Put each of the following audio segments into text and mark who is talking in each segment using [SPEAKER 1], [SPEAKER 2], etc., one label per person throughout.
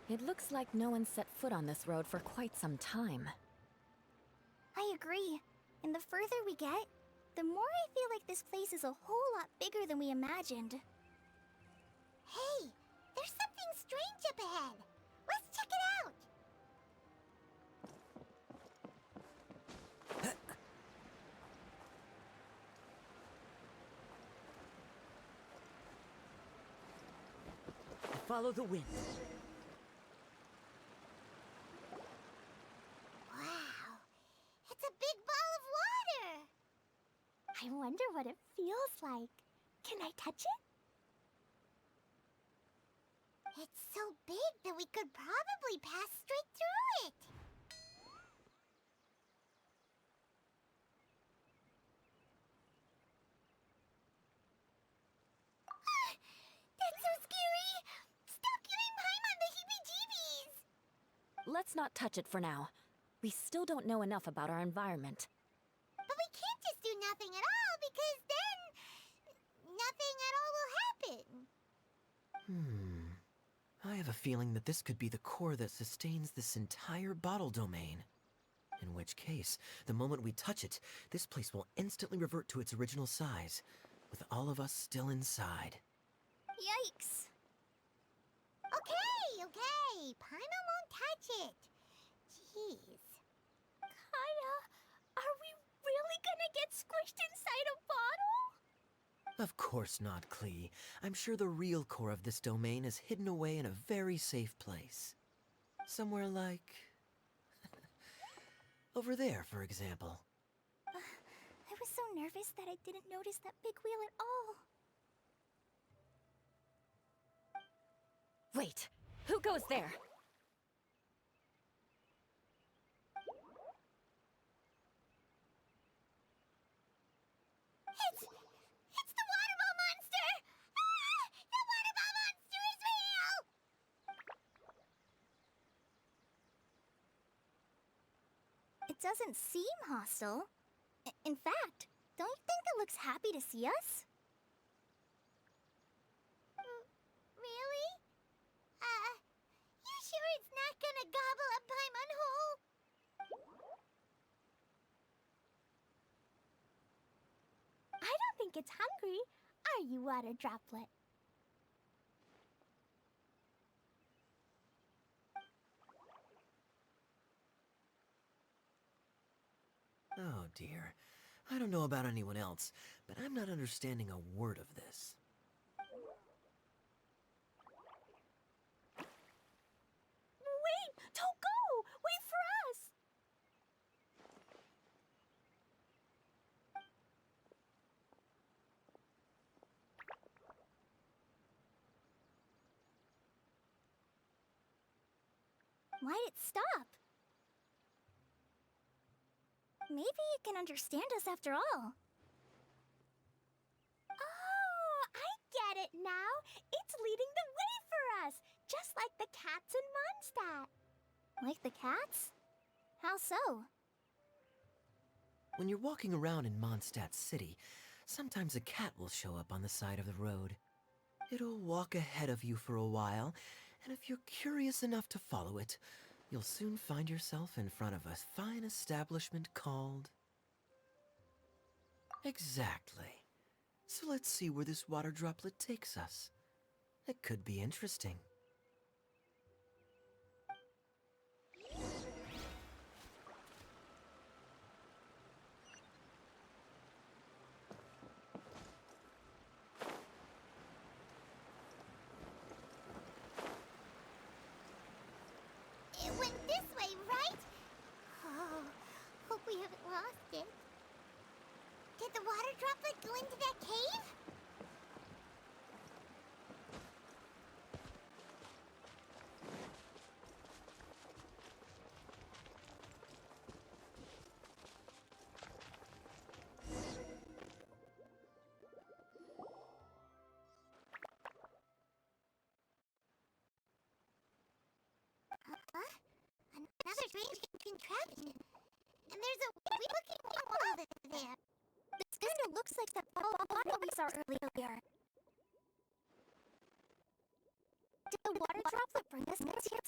[SPEAKER 1] It looks like no one set foot on this road for quite some time.
[SPEAKER 2] I agree. And the further we get, the more I feel like this place is a whole lot bigger than we imagined.
[SPEAKER 3] Hey, there's something strange up ahead. Let's check it out.
[SPEAKER 4] Follow the wind.
[SPEAKER 3] Wow, it's a big ball of water.
[SPEAKER 2] I wonder what it feels like. Can I touch it?
[SPEAKER 3] It's so big that we could probably pass straight through it. That's so scary! Stop giving Paimon the heebie-jeebies!
[SPEAKER 1] Let's not touch it for now. We still don't know enough about our environment.
[SPEAKER 3] But we can't just do nothing at all, because then nothing at all will happen.
[SPEAKER 4] I have a feeling that this could be the core that sustains this entire bottle domain. In which case, the moment we touch it, this place will instantly revert to its original size, with all of us still inside.
[SPEAKER 2] Yikes.
[SPEAKER 3] Okay. Paimon won't touch it. Jeez.
[SPEAKER 2] Kaya, are we really gonna get squished inside a bottle?
[SPEAKER 4] Of course not, Klee. I'm sure the real core of this domain is hidden away in a very safe place. Somewhere like... over there, for example.
[SPEAKER 2] I was so nervous that I didn't notice that big wheel at all.
[SPEAKER 1] Wait, who goes there?
[SPEAKER 3] It's the water ball monster! Ah! The water ball monster is real!
[SPEAKER 2] It doesn't seem hostile. In fact, don't you think it looks happy to see us?
[SPEAKER 3] Really? You sure it's not gonna gobble up Paimon whole?
[SPEAKER 2] I don't think it's hungry. Are you, water droplet?
[SPEAKER 4] Oh dear. I don't know about anyone else, but I'm not understanding a word of this.
[SPEAKER 2] Wait! Don't go! Wait for us! Why'd it stop? Maybe it can understand us after all. Oh, I get it now. It's leading the way for us, just like the cats in Mondstadt. Like the cats? How so?
[SPEAKER 4] When you're walking around in Mondstadt City, sometimes a cat will show up on the side of the road. It'll walk ahead of you for a while, and if you're curious enough to follow it, you'll soon find yourself in front of a fine establishment called... Exactly. So let's see where this water droplet takes us. It could be interesting.
[SPEAKER 3] It went this way, right? Oh, hope we haven't lost it. Did the water droplet go into that cave? Another strange contraption. And there's a weird-looking wall over there.
[SPEAKER 2] This kind of looks like that bottle we saw earlier. Did the water droplet bring us here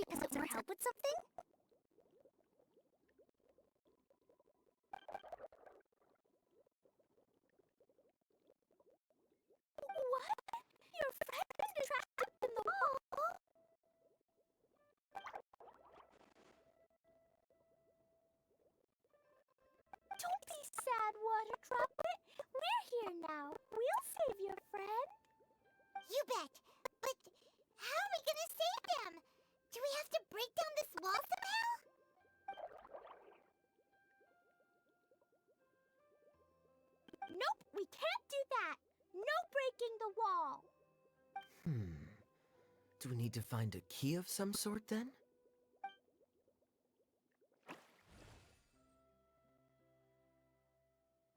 [SPEAKER 2] now. We'll save your friend.
[SPEAKER 3] You bet. But how are we gonna save them? Do we have to break down this wall somehow?
[SPEAKER 2] Nope, we can't do that. No breaking the wall.
[SPEAKER 4] Do we need to find a key of some sort then?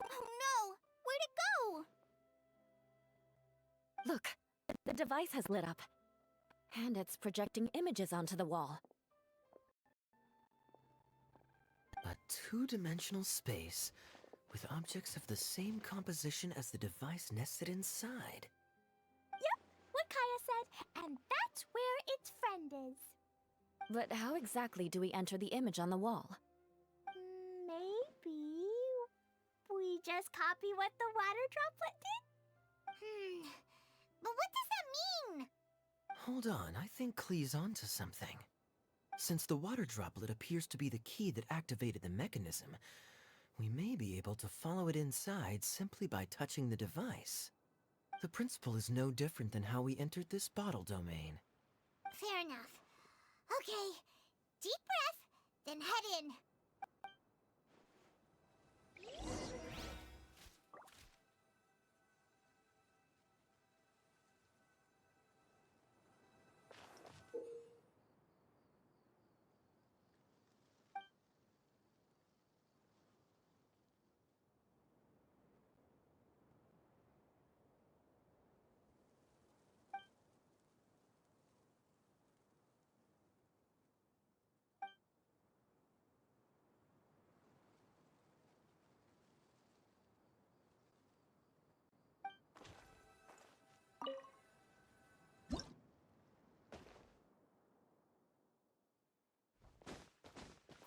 [SPEAKER 3] Oh no! Where'd it go?
[SPEAKER 1] Look, the device has lit up. And it's projecting images onto the wall.
[SPEAKER 4] A two-dimensional space with objects of the same composition as the device nested inside.
[SPEAKER 2] Yep, what Kaya said, and that's where its friend is.
[SPEAKER 1] But how exactly do we enter the image on the wall?
[SPEAKER 2] Maybe we just copy what the water droplet did?
[SPEAKER 3] But what does that mean?
[SPEAKER 4] Hold on, I think Klee's onto something. Since the water droplet appears to be the key that activated the mechanism, we may be able to follow it inside simply by touching the device. The principle is no different than how we entered this bottle domain.
[SPEAKER 3] Fair enough. Okay, deep breath, then head in.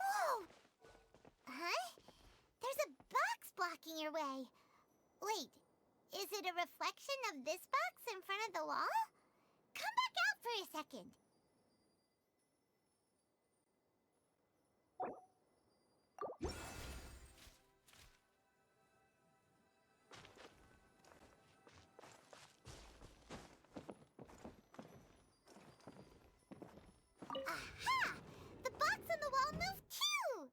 [SPEAKER 3] Whoa! Huh? There's a box blocking your way. Wait, is it a reflection of this box in front of the wall? Come back out for a second. Aha! The box on the wall moved too!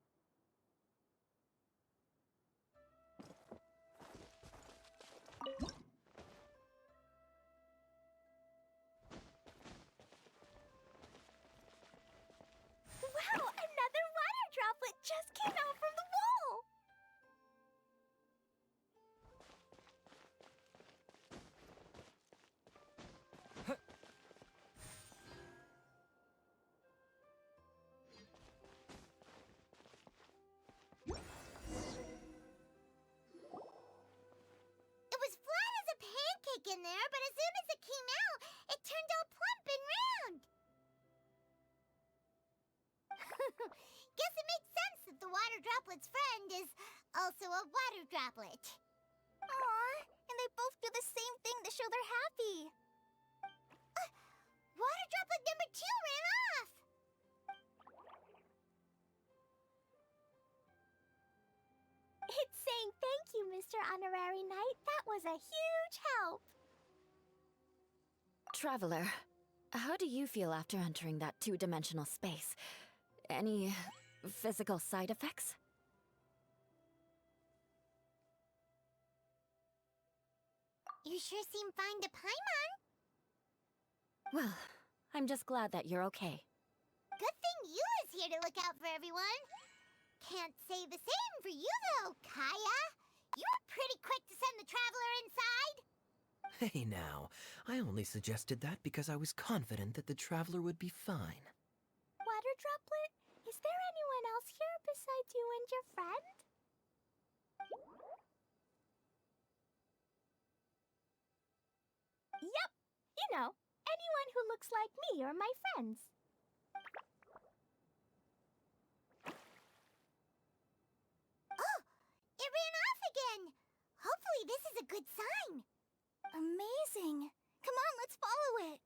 [SPEAKER 2] Wow, another water droplet just came out from the wall!
[SPEAKER 3] It was flat as a pancake in there, but as soon as it came out, it turned all plump and round. Guess it makes sense that the water droplet's friend is also a water droplet. Aw, and they both do the same thing to show they're happy. Water droplet number 2 ran off.
[SPEAKER 2] It's saying thank you, Mr. Honorary Knight. That was a huge help.
[SPEAKER 1] Traveler, how do you feel after entering that two-dimensional space? Any physical side effects?
[SPEAKER 3] You sure seem fine to Paimon.
[SPEAKER 1] Well, I'm just glad that you're okay.
[SPEAKER 3] Good thing you is here to look out for everyone. Can't say the same for you though, Kaya. You were pretty quick to send the traveler inside.
[SPEAKER 4] Hey now, I only suggested that because I was confident that the traveler would be fine.
[SPEAKER 2] Water droplet, is there anyone else here besides you and your friend? Yep, you know, anyone who looks like me or my friends.
[SPEAKER 3] Oh, it ran off again. Hopefully this is a good sign. Amazing. Come on, let's follow it.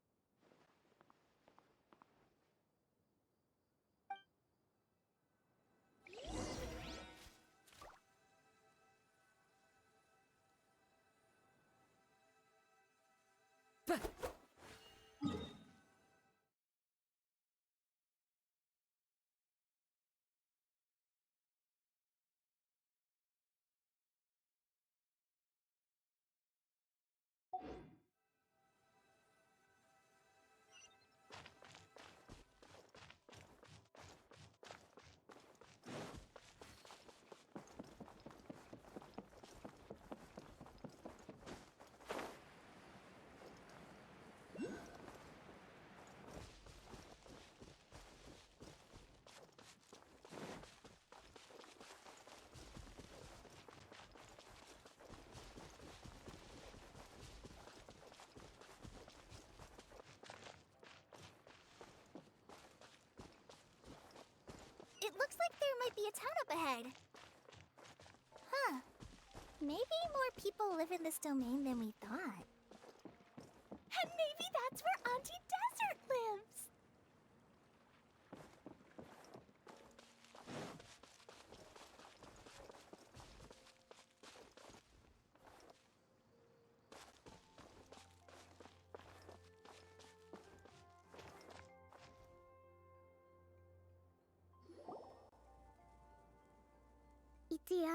[SPEAKER 2] It looks like there might be a town up ahead. Huh. Maybe more people live in this domain than we thought. And maybe that's where Auntie Desert lives! Idea,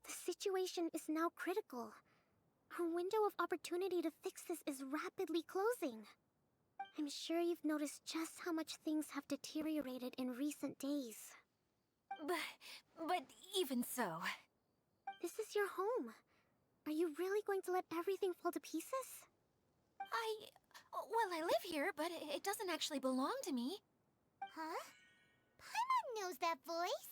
[SPEAKER 2] the situation is now critical. Our window of opportunity to fix this is rapidly closing. I'm sure you've noticed just how much things have deteriorated in recent days.
[SPEAKER 1] But even so...
[SPEAKER 2] This is your home. Are you really going to let everything fall to pieces?
[SPEAKER 1] Well, I live here, but it doesn't actually belong to me.
[SPEAKER 3] Huh? Paimon knows that voice.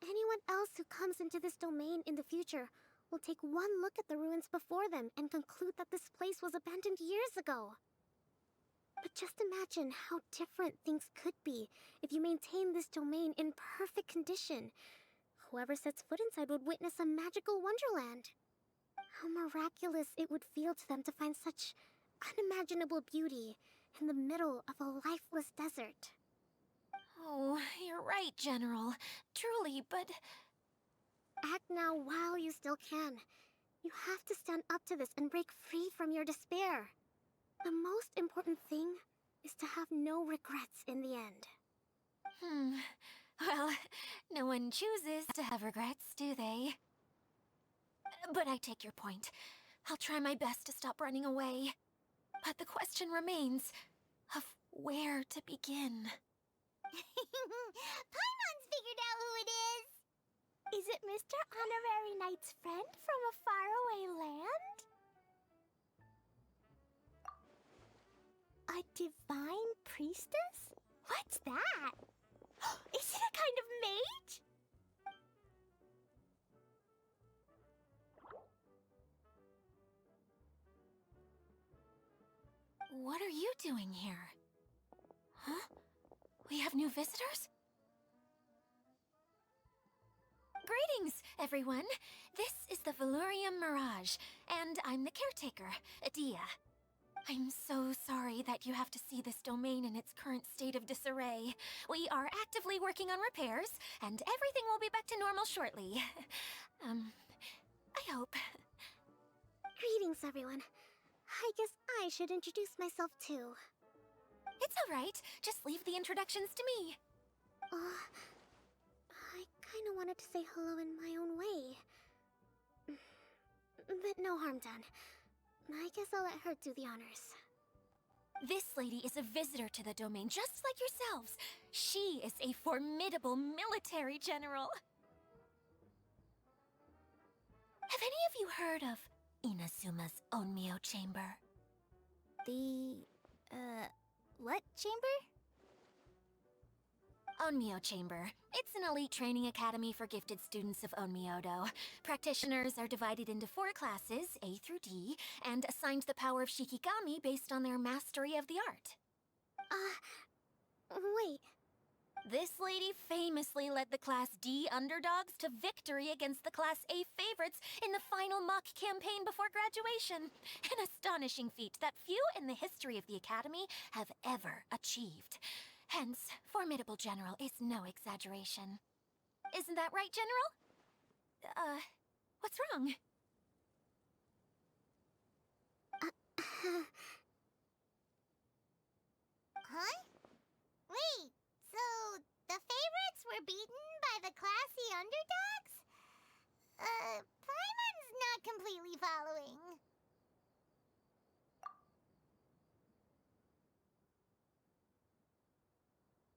[SPEAKER 2] Anyone else who comes into this domain in the future will take one look at the ruins before them and conclude that this place was abandoned years ago. But just imagine how different things could be if you maintain this domain in perfect condition. Whoever sets foot inside would witness a magical wonderland. How miraculous it would feel to them to find such unimaginable beauty in the middle of a lifeless desert.
[SPEAKER 1] Oh, you're right, General. Truly, but...
[SPEAKER 2] Act now while you still can. You have to stand up to this and break free from your despair. The most important thing is to have no regrets in the end.
[SPEAKER 1] Well, no one chooses to have regrets, do they? But I take your point. I'll try my best to stop running away. But the question remains of where to begin.
[SPEAKER 3] Paimon's figured out who it is.
[SPEAKER 2] Is it Mr. Honorary Knight's friend from a faraway land? A divine priestess? What's that? Is it a kind of mage?
[SPEAKER 1] What are you doing here? Huh? We have new visitors? Greetings, everyone! This is the Valurium Mirage, and I'm the caretaker, Adia. I'm so sorry that you have to see this domain in its current state of disarray. We are actively working on repairs, and everything will be back to normal shortly. I hope.
[SPEAKER 2] Greetings, everyone. I guess I should introduce myself too.
[SPEAKER 1] It's alright, just leave the introductions to me.
[SPEAKER 2] I kinda wanted to say hello in my own way. But no harm done. I guess I'll let her do the honors.
[SPEAKER 1] This lady is a visitor to the domain, just like yourselves. She is a formidable military general. Have any of you heard of Inazuma's Onmyo Chamber?
[SPEAKER 2] What chamber?
[SPEAKER 1] Onmyo Chamber. It's an elite training academy for gifted students of Onmyodo. Practitioners are divided into 4 classes, A through D, and assigned the power of Shikigami based on their mastery of the art.
[SPEAKER 2] Wait.
[SPEAKER 1] This lady famously led the Class D underdogs to victory against the Class A favorites in the final mock campaign before graduation. An astonishing feat that few in the history of the Academy have ever achieved. Hence, formidable general is no exaggeration. Isn't that right, General? What's wrong?
[SPEAKER 3] Huh? Wait, so the favorites were beaten by the classy underdogs? Paimon's not completely following.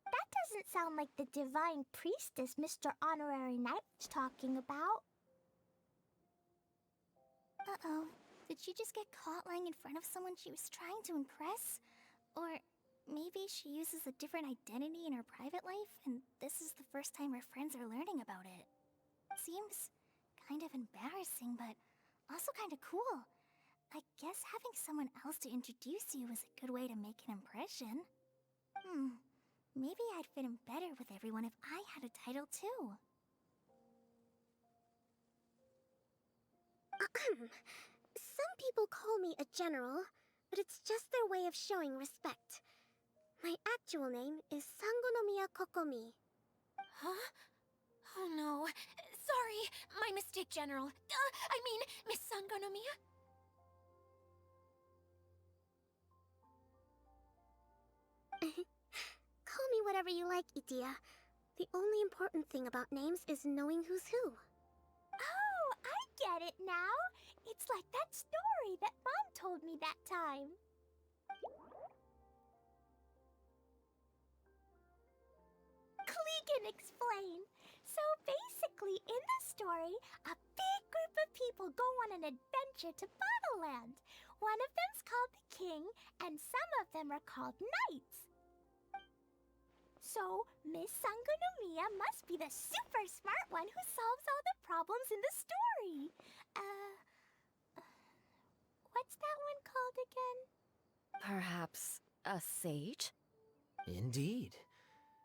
[SPEAKER 2] That doesn't sound like the divine priestess Mr. Honorary Knight was talking about.
[SPEAKER 5] Uh-oh. Did she just get caught lying in front of someone she was trying to impress? Or maybe she uses a different identity in her private life, and this is the first time her friends are learning about it. Seems kind of embarrassing, but also kind of cool. I guess having someone else to introduce you is a good way to make an impression. Maybe I'd fit in better with everyone if I had a title too.
[SPEAKER 2] Some people call me a general, but it's just their way of showing respect. My actual name is Sangonomiya Kokomi.
[SPEAKER 1] Huh? Oh no. Sorry, my mistake, General. I mean, Miss Sangonomiya.
[SPEAKER 2] Call me whatever you like, Itia. The only important thing about names is knowing who's who.
[SPEAKER 5] Oh, I get it now. It's like that story that Mom told me that time. Klee can explain. So basically, in the story, a big group of people go on an adventure to Bottleland. One of them's called the King, and some of them are called Knights. So, Miss Sangonomiya must be the super smart one who solves all the problems in the story. What's that one called again?
[SPEAKER 6] Perhaps a sage?
[SPEAKER 4] Indeed.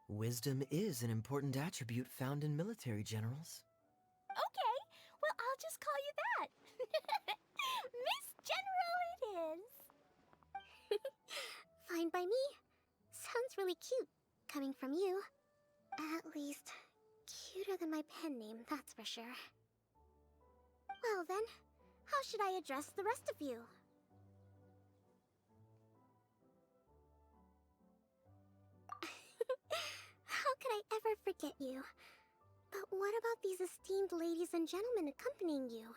[SPEAKER 4] Wisdom is an important attribute found in military generals.
[SPEAKER 5] Okay, well, I'll just call you that. Miss General it is.
[SPEAKER 2] Fine by me. Sounds really cute, coming from you. At least, cuter than my pen name, that's for sure. Well then, how should I address the rest of you? How could I ever forget you? But what about these esteemed ladies and gentlemen accompanying you?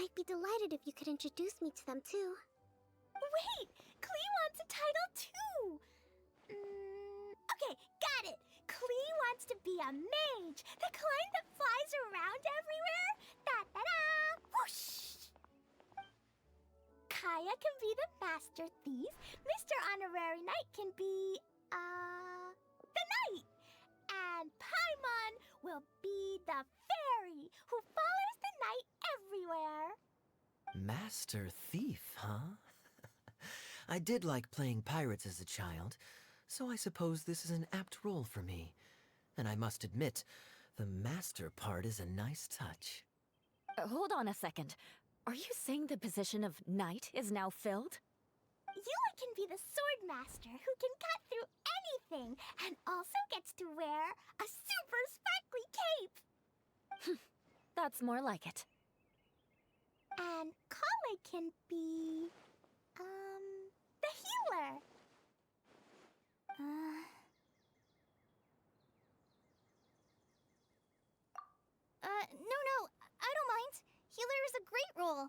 [SPEAKER 2] I'd be delighted if you could introduce me to them too.
[SPEAKER 5] Wait, Klee wants a title too. Okay, got it. Klee wants to be a mage, the kind that flies around everywhere. Da-da-da! Whoosh! Kaya can be the master thief. Mr. Honorary Knight can be, the knight. And Paimon will be the fairy who follows the knight everywhere.
[SPEAKER 4] Master Thief, huh? I did like playing pirates as a child, so I suppose this is an apt role for me. And I must admit, the master part is a nice touch.
[SPEAKER 6] Hold on a second. Are you saying the position of knight is now filled?
[SPEAKER 5] Yula can be the sword master who can cut through anything and also gets to wear a super sparkly cape.
[SPEAKER 6] That's more like it.
[SPEAKER 5] And Kale can be, the healer. No, I don't mind. Healer is a great role.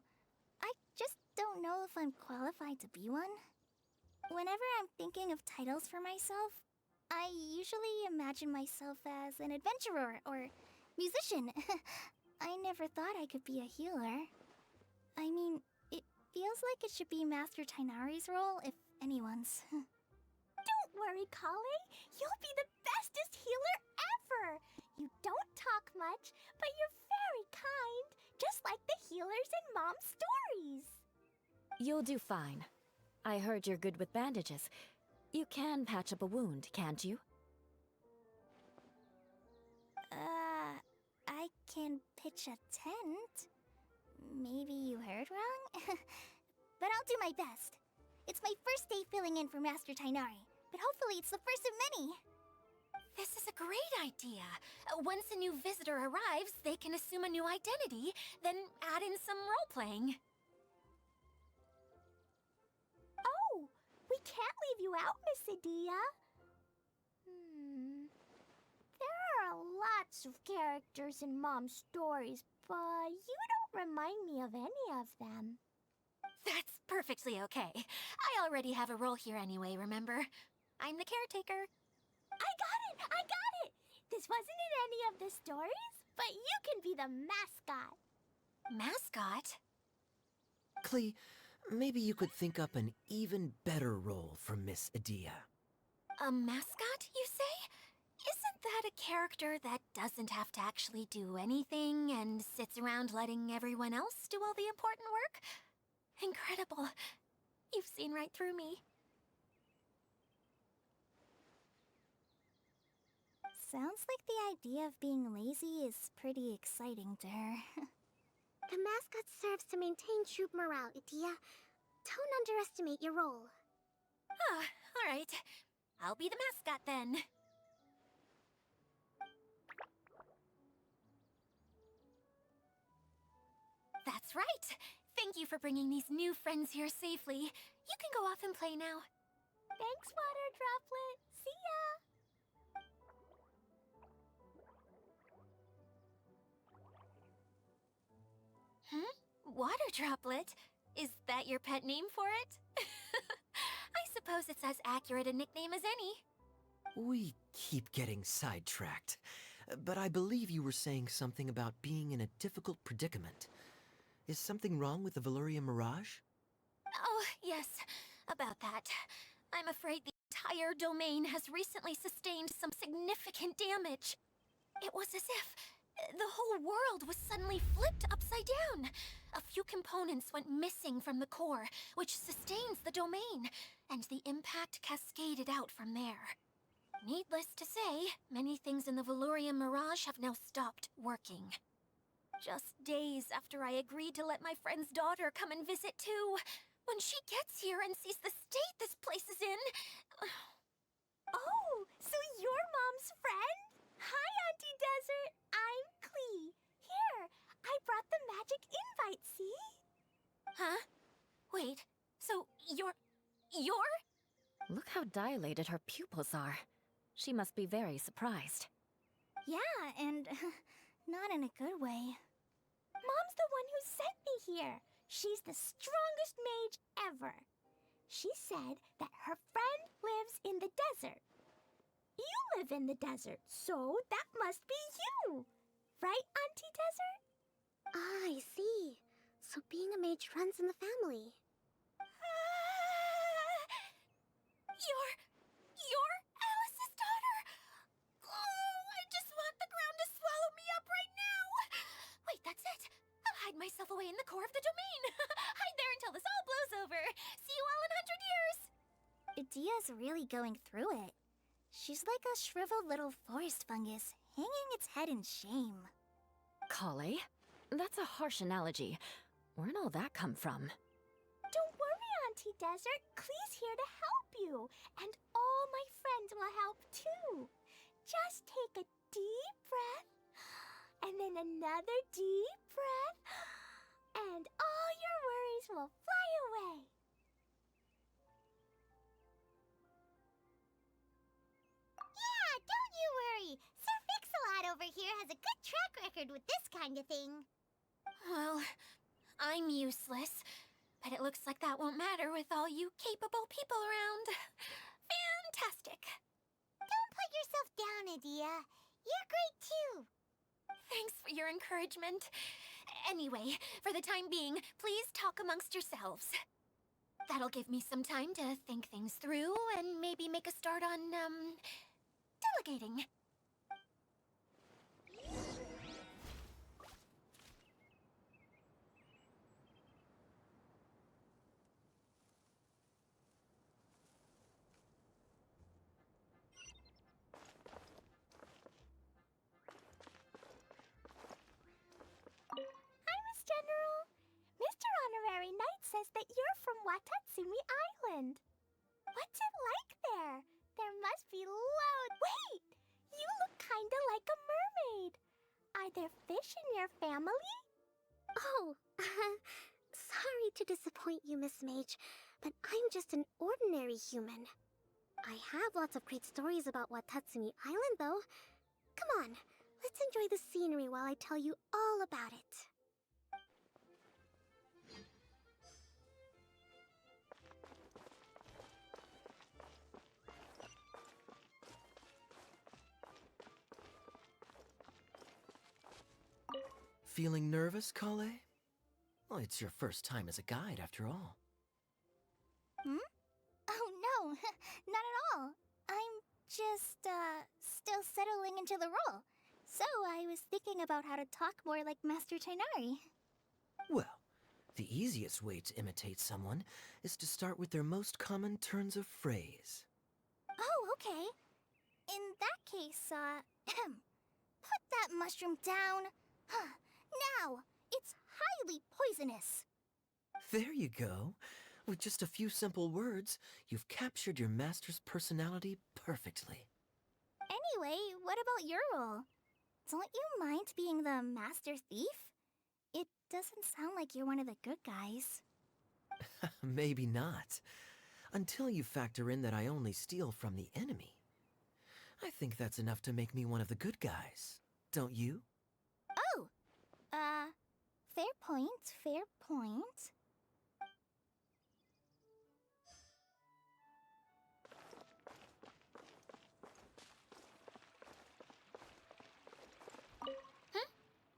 [SPEAKER 5] I just don't know if I'm qualified to be one. Whenever I'm thinking of titles for myself, I usually imagine myself as an adventurer or musician. I never thought I could be a healer. I mean, it feels like it should be Master Tainari's role, if anyone's. Don't worry, Kale. You'll be the bestest healer ever! You don't talk much, but you're very kind, just like the healers in Mom's stories.
[SPEAKER 6] You'll do fine. I heard you're good with bandages. You can patch up a wound, can't you?
[SPEAKER 5] I can pitch a tent. Maybe you heard wrong? But I'll do my best. It's my first day filling in for Master Tainari, but hopefully it's the first of many.
[SPEAKER 1] This is a great idea. Once a new visitor arrives, they can assume a new identity, then add in some role-playing.
[SPEAKER 3] leave you out, Miss Adia. There are lots of characters in Mom's stories, but you don't remind me of any of them.
[SPEAKER 1] That's perfectly okay. I already have a role here anyway, remember? I'm the caretaker.
[SPEAKER 3] I got it! I got it! This wasn't in any of the stories, but you can be the mascot.
[SPEAKER 1] Mascot?
[SPEAKER 4] Klee, maybe you could think up an even better role for Miss Adia.
[SPEAKER 1] A mascot, you say? Isn't that a character that doesn't have to actually do anything and sits around letting everyone else do all the important work? Incredible. You've seen right through me.
[SPEAKER 5] Sounds like the idea of being lazy is pretty exciting to her.
[SPEAKER 2] The mascot serves to maintain troop morale, Adia. Don't underestimate your role.
[SPEAKER 1] Ah, all right. I'll be the mascot then. That's right. Thank you for bringing these new friends here safely. You can go off and play now.
[SPEAKER 3] Thanks, Water Droplet. See ya!
[SPEAKER 1] Water Droplet? Is that your pet name for it? I suppose it's as accurate a nickname as any.
[SPEAKER 4] We keep getting sidetracked, but I believe you were saying something about being in a difficult predicament. Is something wrong with the Veluria Mirage?
[SPEAKER 1] Oh, yes, about that. I'm afraid the entire domain has recently sustained some significant damage. It was as if the whole world was suddenly flipped upside down. A few components went missing from the core, which sustains the domain, and the impact cascaded out from there. Needless to say, many things in the Veluria Mirage have now stopped working. Just days after I agreed to let my friend's daughter come and visit too. When she gets here and sees the state this place is in...
[SPEAKER 3] Oh, so you're Mom's friend? Hi, Auntie Desert. I'm Klee. Here, I brought the magic invite, see?
[SPEAKER 1] Huh? Wait, so you're...
[SPEAKER 6] Look how dilated her pupils are. She must be very surprised.
[SPEAKER 5] Yeah, and not in a good way.
[SPEAKER 3] Mom's the one who sent me here. She's the strongest mage ever. She said that her friend lives in the desert. You live in the desert, so that must be you. Right, Auntie Desert?
[SPEAKER 2] Ah, I see. So being a mage runs in the family.
[SPEAKER 1] You're Alice's daughter? Oh, I just want the ground to swallow me up right now. Wait, that's it. I'll hide myself away in the core of the domain. Hide there until this all blows over. See you all in 100 years.
[SPEAKER 5] Adia's really going through it. She's like a shriveled little forest fungus, hanging its head in shame.
[SPEAKER 6] Kale? That's a harsh analogy. Where'd all that come from?
[SPEAKER 3] Don't worry, Auntie Desert. Klee's here to help you. And all my friends will help too. Just take a deep breath. And then another deep breath. And all your worries will fly away. Yeah, don't you worry. Sir Fix-a-Lot over here has a good track record with this kind of thing.
[SPEAKER 1] Well, I'm useless. But it looks like that won't matter with all you capable people around. Fantastic.
[SPEAKER 3] Don't put yourself down, Adia. You're great too.
[SPEAKER 1] Thanks for your encouragement. Anyway, for the time being, please talk amongst yourselves. That'll give me some time to think things through and maybe make a start on, delegating.
[SPEAKER 3] Hi, Miss General. Mr. Honorary Knight says that you're from Watatsumi Island. What's it like there? There must be loads. Wait! You look kinda like a mermaid. Are there fish in your family?
[SPEAKER 2] Oh, sorry to disappoint you, Miss Mage, but I'm just an ordinary human. I have lots of great stories about Watatsumi Island, though. Come on, let's enjoy the scenery while I tell you all about it.
[SPEAKER 4] Feeling nervous, Kale? Well, it's your first time as a guide, after all.
[SPEAKER 5] Oh no, not at all. I'm just, still settling into the role. So I was thinking about how to talk more like Master Tighnari.
[SPEAKER 4] Well, the easiest way to imitate someone is to start with their most common turns of phrase.
[SPEAKER 5] Oh, okay. In that case, put that mushroom down. Now, it's highly poisonous.
[SPEAKER 4] There you go. With just a few simple words, you've captured your master's personality perfectly.
[SPEAKER 5] Anyway, what about your role? Don't you mind being the master thief? It doesn't sound like you're one of the good guys.
[SPEAKER 4] Maybe not. Until you factor in that I only steal from the enemy. I think that's enough to make me one of the good guys. Don't you?
[SPEAKER 5] Oh! Fair point, fair point.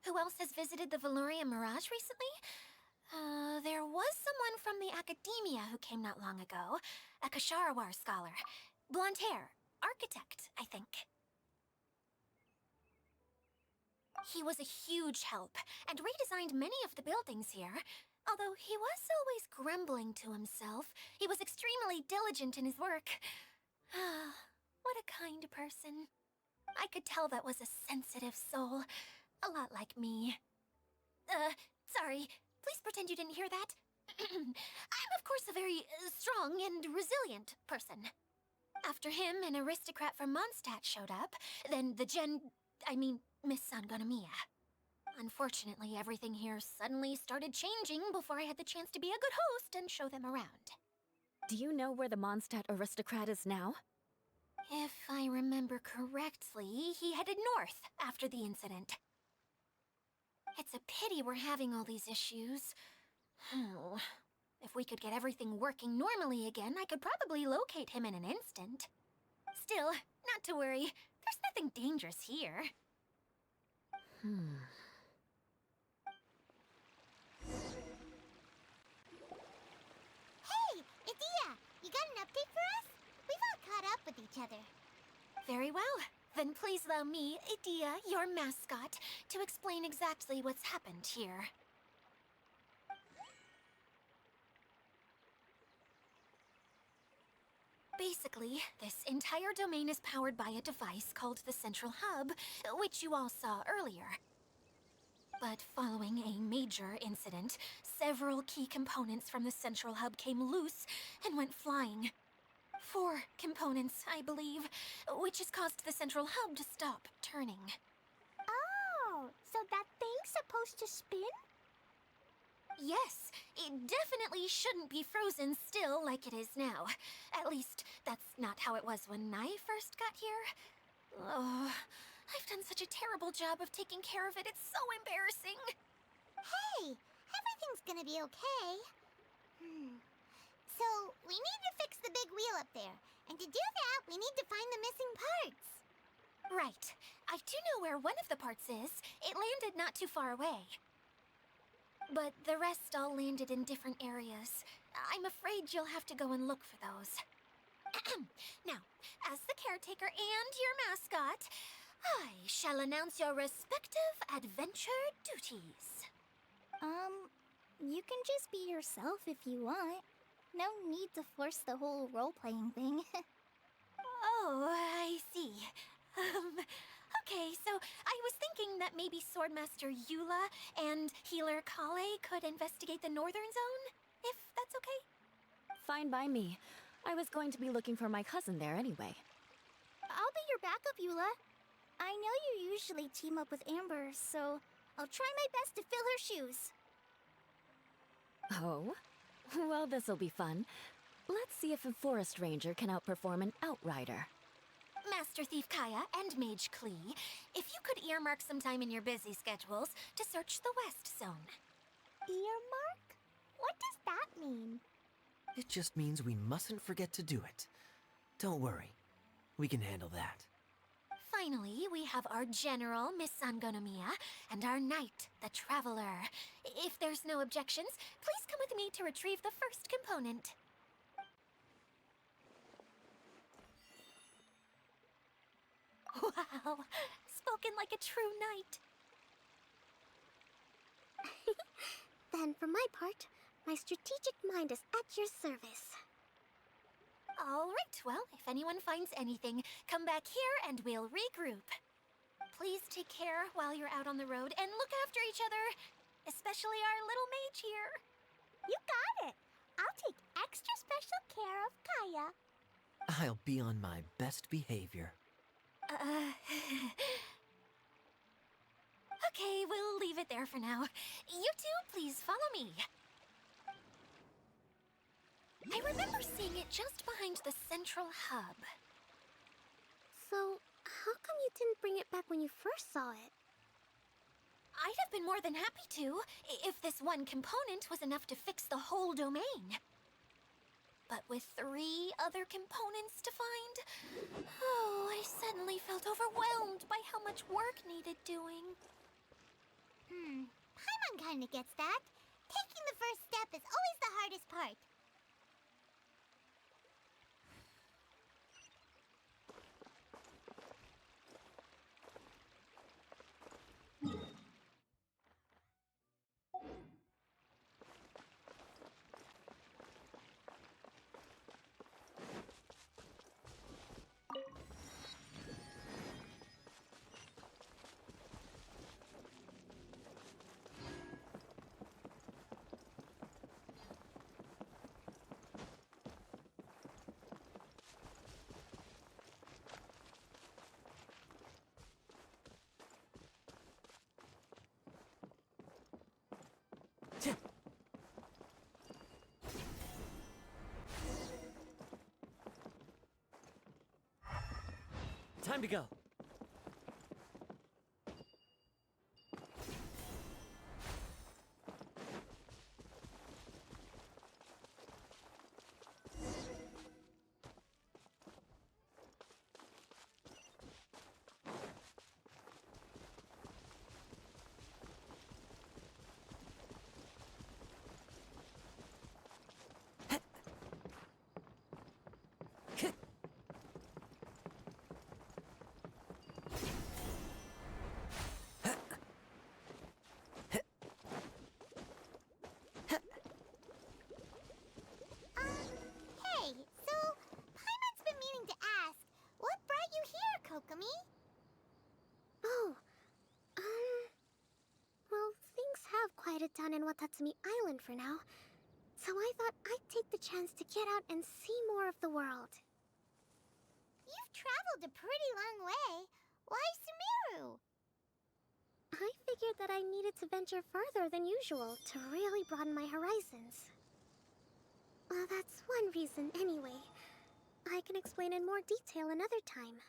[SPEAKER 1] Who else has visited the Veloria Mirage recently? There was someone from the academia who came not long ago. A Kasharawar scholar. Blonde hair. Architect, I think. He was a huge help, and redesigned many of the buildings here. Although he was always grumbling to himself, he was extremely diligent in his work. What a kind person. I could tell that was a sensitive soul. A lot like me. Sorry. Please pretend you didn't hear that. I'm, of course, a very strong and resilient person. After him, an aristocrat from Mondstadt showed up. Then the Miss Sangonomiya. Unfortunately, everything here suddenly started changing before I had the chance to be a good host and show them around.
[SPEAKER 6] Do you know where the Mondstadt aristocrat is now?
[SPEAKER 1] If I remember correctly, he headed north after the incident. It's a pity we're having all these issues. Oh, if we could get everything working normally again, I could probably locate him in an instant. Still, not to worry. There's nothing dangerous here.
[SPEAKER 3] Hey, Idia, you got an update for us? We've all caught up with each other.
[SPEAKER 1] Very well. Then please allow me, Idia, your mascot, to explain exactly what's happened here. Basically, this entire domain is powered by a device called the Central Hub, which you all saw earlier. But following a major incident, several key components from the Central Hub came loose and went flying. 4 components, I believe, which has caused the Central Hub to stop turning.
[SPEAKER 2] Oh, so that thing's supposed to spin?
[SPEAKER 1] Yes, it definitely shouldn't be frozen still like it is now. At least, that's not how it was when I first got here. Oh, I've done such a terrible job of taking care of it, it's so embarrassing.
[SPEAKER 3] Hey, everything's gonna be okay. So, we need to fix the big wheel up there. And to do that, we need to find the missing parts.
[SPEAKER 1] Right. I do know where one of the parts is. It landed not too far away. But the rest all landed in different areas. I'm afraid you'll have to go and look for those. Now, as the caretaker and your mascot, I shall announce your respective adventure duties.
[SPEAKER 5] You can just be yourself if you want. No need to force the whole role-playing thing.
[SPEAKER 1] Oh, I see. Okay, so I was thinking that maybe Swordmaster Eula and Healer Kale could investigate the northern zone, if that's okay?
[SPEAKER 6] Fine by me. I was going to be looking for my cousin there anyway.
[SPEAKER 5] I'll be your backup, Eula. I know you usually team up with Amber, so I'll try my best to fill her shoes.
[SPEAKER 6] Oh? Well, this'll be fun. Let's see if a forest ranger can outperform an outrider.
[SPEAKER 1] Master Thief Kaya and Mage Klee, if you could earmark some time in your busy schedules to search the West Zone.
[SPEAKER 3] Earmark? What does that mean?
[SPEAKER 4] It just means we mustn't forget to do it. Don't worry. We can handle that.
[SPEAKER 1] Finally, we have our General, Miss Sangonomiya, and our Knight, the Traveler. If there's no objections, please come with me to retrieve the first component. Wow, spoken like a true knight.
[SPEAKER 2] Then, for my part, my strategic mind is at your service.
[SPEAKER 1] All right, well, if anyone finds anything, come back here and we'll regroup. Please take care while you're out on the road and look after each other, especially our little mage here.
[SPEAKER 3] You got it. I'll take extra special care of Kaya.
[SPEAKER 4] I'll be on my best behavior.
[SPEAKER 1] Okay, we'll leave it there for now. You two, please follow me. I remember seeing it just behind the central hub.
[SPEAKER 2] So, how come you didn't bring it back when you first saw it?
[SPEAKER 1] I'd have been more than happy to, if this one component was enough to fix the whole domain. But with 3 other components to find, I suddenly felt overwhelmed by how much work needed doing.
[SPEAKER 3] Paimon kinda gets that. Taking the first step is always the hardest part.
[SPEAKER 7] Time to go.
[SPEAKER 3] Hey, so Paimon's been meaning to ask, what brought you here, Kokomi?
[SPEAKER 2] Oh, well, things have quieted down in Watatsumi Island for now. So I thought I'd take the chance to get out and see more of the world.
[SPEAKER 3] You've traveled a pretty long way. Why Sumeru?
[SPEAKER 2] I figured that I needed to venture further than usual to really broaden my horizons. Well, that's one reason anyway. I can explain in more detail another time.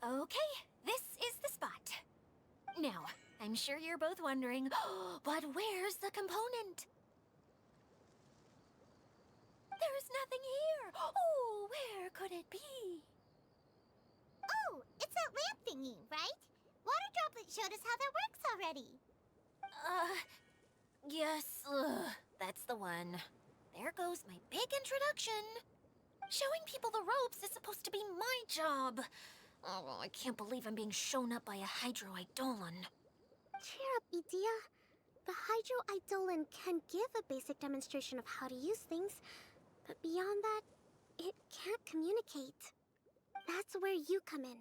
[SPEAKER 1] Okay, this is the spot. Now, I'm sure you're both wondering, but where's the component? nothing here. Oh, where could it be?
[SPEAKER 3] Oh, it's that lamp thingy, right? Water Droplet showed us how that works already.
[SPEAKER 1] Yes, that's the one. There goes my big introduction. Showing people the ropes is supposed to be my job. Oh, I can't believe I'm being shown up by a Hydro Eidolon.
[SPEAKER 2] Cheer up, Edea. The Hydro Eidolon can give a basic demonstration of how to use things, but beyond that, it can't communicate. That's where you come in.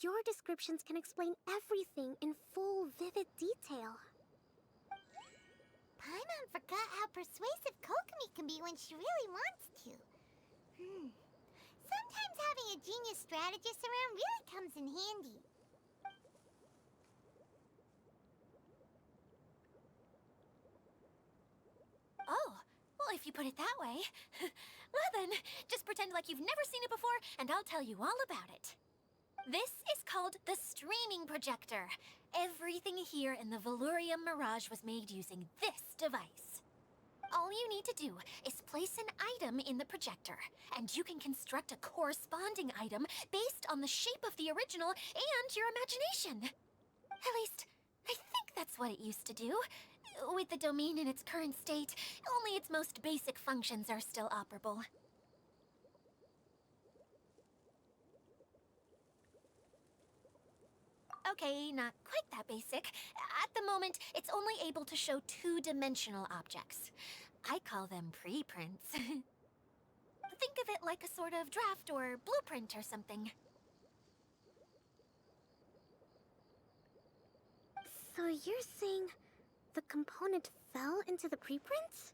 [SPEAKER 2] Your descriptions can explain everything in full, vivid detail.
[SPEAKER 3] Paimon forgot how persuasive Kokomi can be when she really wants to. Sometimes having a genius strategist around really comes in handy.
[SPEAKER 1] Oh, well, if you put it that way. Well then, just pretend like you've never seen it before, and I'll tell you all about it. This is called the streaming projector. Everything here in the Valurium Mirage was made using this device. All you need to do is place an item in the projector, and you can construct a corresponding item based on the shape of the original and your imagination. At least, I think that's what it used to do. With the domain in its current state, only its most basic functions are still operable. Okay, not quite that basic. At the moment, it's only able to show two-dimensional objects. I call them preprints. Think of it like a sort of draft or blueprint or something.
[SPEAKER 2] So you're saying the component fell into the preprints?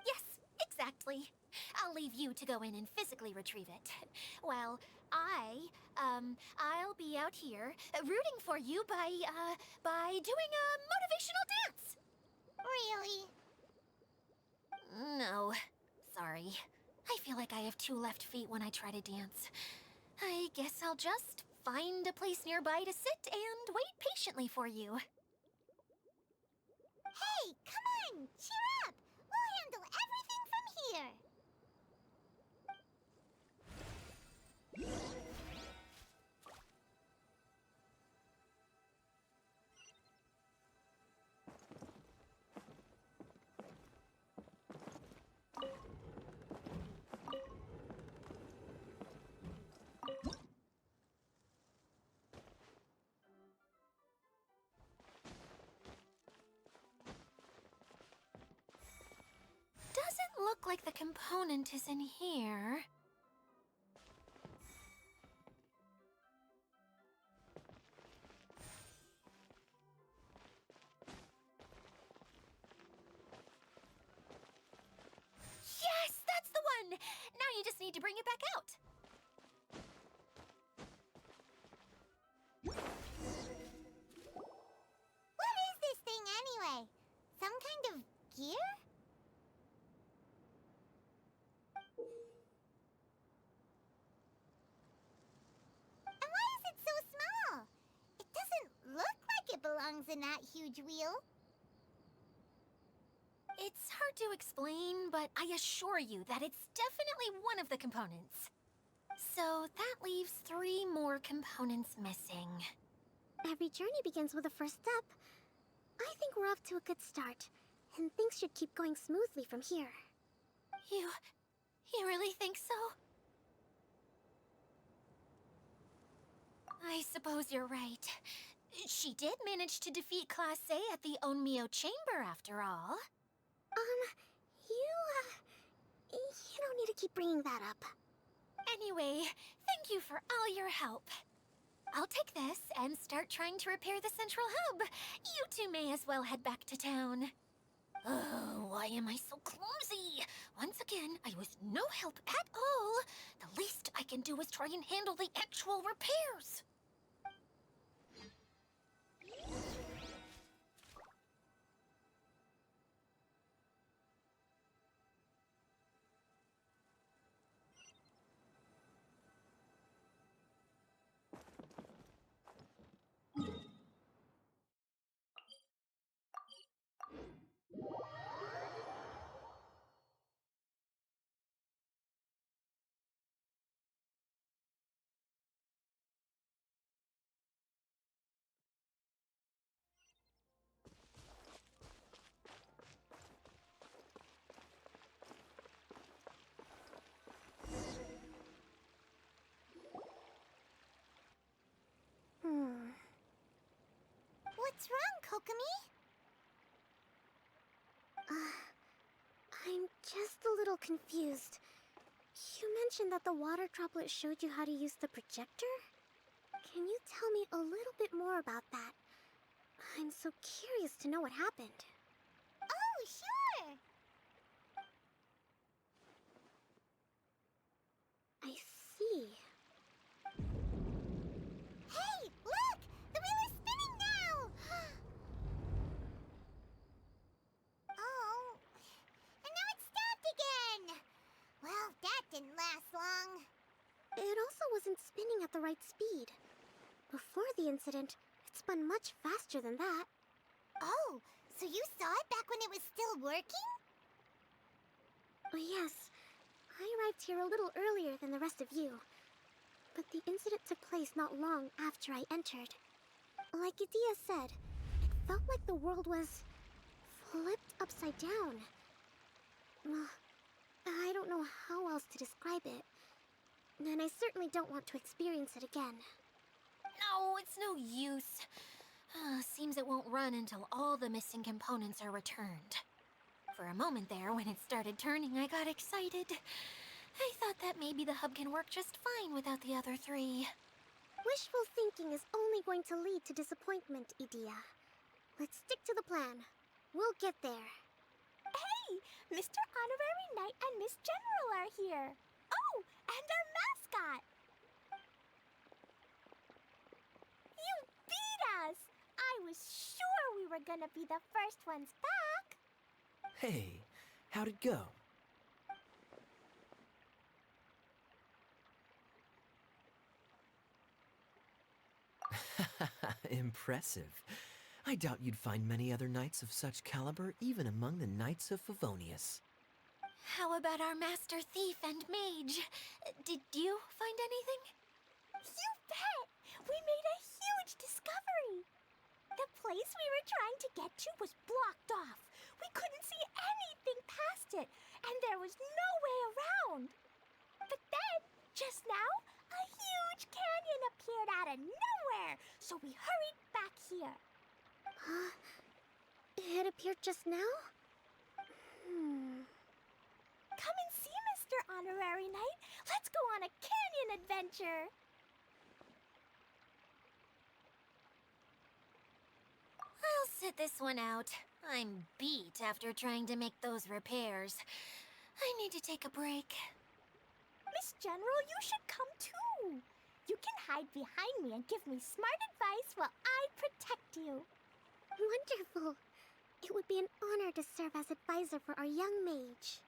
[SPEAKER 1] Yes, exactly. I'll leave you to go in and physically retrieve it. Well, I'll be out here rooting for you by doing a motivational dance.
[SPEAKER 3] Really?
[SPEAKER 1] No, sorry. I feel like I have two left feet when I try to dance. I guess I'll just find a place nearby to sit and wait patiently for you.
[SPEAKER 3] Hey, come on! Cheer up! We'll handle everything from here!
[SPEAKER 1] Doesn't look like the component is in here. Yes, that's the one! Now you just need to bring it back out.
[SPEAKER 3] What is this thing anyway? Some kind of gear? And why is it so small? It doesn't look like it belongs in that huge wheel.
[SPEAKER 1] It's hard to explain, but I assure you that it's definitely one of the components. So that leaves 3 more components missing.
[SPEAKER 2] Every journey begins with a first step. I think we're off to a good start, and things should keep going smoothly from here.
[SPEAKER 1] You really think so? I suppose you're right. She did manage to defeat Class A at the Onmyo Chamber, after all.
[SPEAKER 2] You don't need to keep bringing that up.
[SPEAKER 1] Anyway, thank you for all your help. I'll take this and start trying to repair the central hub. You two may as well head back to town. Oh, why am I so clumsy? Once again, I was no help at all. The least I can do is try and handle the actual repairs.
[SPEAKER 3] Kokomi?
[SPEAKER 2] I'm just a little confused. You mentioned that the water droplet showed you how to use the projector? Can you tell me a little bit more about that? I'm so curious to know what happened.
[SPEAKER 3] Oh, sure!
[SPEAKER 2] I see.
[SPEAKER 3] Hey, look! The wheel is spinning now! Oh, and now it's stopped again! Well, that didn't last long.
[SPEAKER 2] It also wasn't spinning at the right speed. Before the incident, it spun much faster than that.
[SPEAKER 3] Oh, so you saw it back when it was still working?
[SPEAKER 2] Oh, yes. I arrived here a little earlier than the rest of you. But the incident took place not long after I entered. Like Idia said, it felt like the world was flipped upside down. Ugh, I don't know how else to describe it. And I certainly don't want to experience it again.
[SPEAKER 1] No, it's no use. Seems it won't run until all the missing components are returned. For a moment there, when it started turning, I got excited. I thought that maybe the hub can work just fine without the other three.
[SPEAKER 2] Wishful thinking is only going to lead to disappointment, Idia. Let's stick to the plan. We'll get there.
[SPEAKER 5] Hey, Mr. Honorary Knight and Miss General are here. Oh, and our mascot. You beat us! I was sure we were gonna be the first ones back.
[SPEAKER 4] Hey, how'd it go? Impressive. I doubt you'd find many other knights of such caliber even among the Knights of Favonius.
[SPEAKER 1] How about our master thief and mage? Did you find anything?
[SPEAKER 5] You bet! We made a huge discovery. The place we were trying to get to was blocked off. We couldn't see anything past it, and there was no way around. But then, just now, a huge canyon appeared out of nowhere, so we hurried back here.
[SPEAKER 2] Huh? It appeared just now?
[SPEAKER 5] Come and see, Mr. Honorary Knight. Let's go on a canyon adventure.
[SPEAKER 1] I'll sit this one out. I'm beat after trying to make those repairs. I need to take a break.
[SPEAKER 5] Miss General, you should come too. You can hide behind me and give me smart advice while I protect you.
[SPEAKER 2] Wonderful. It would be an honor to serve as advisor for our young mage.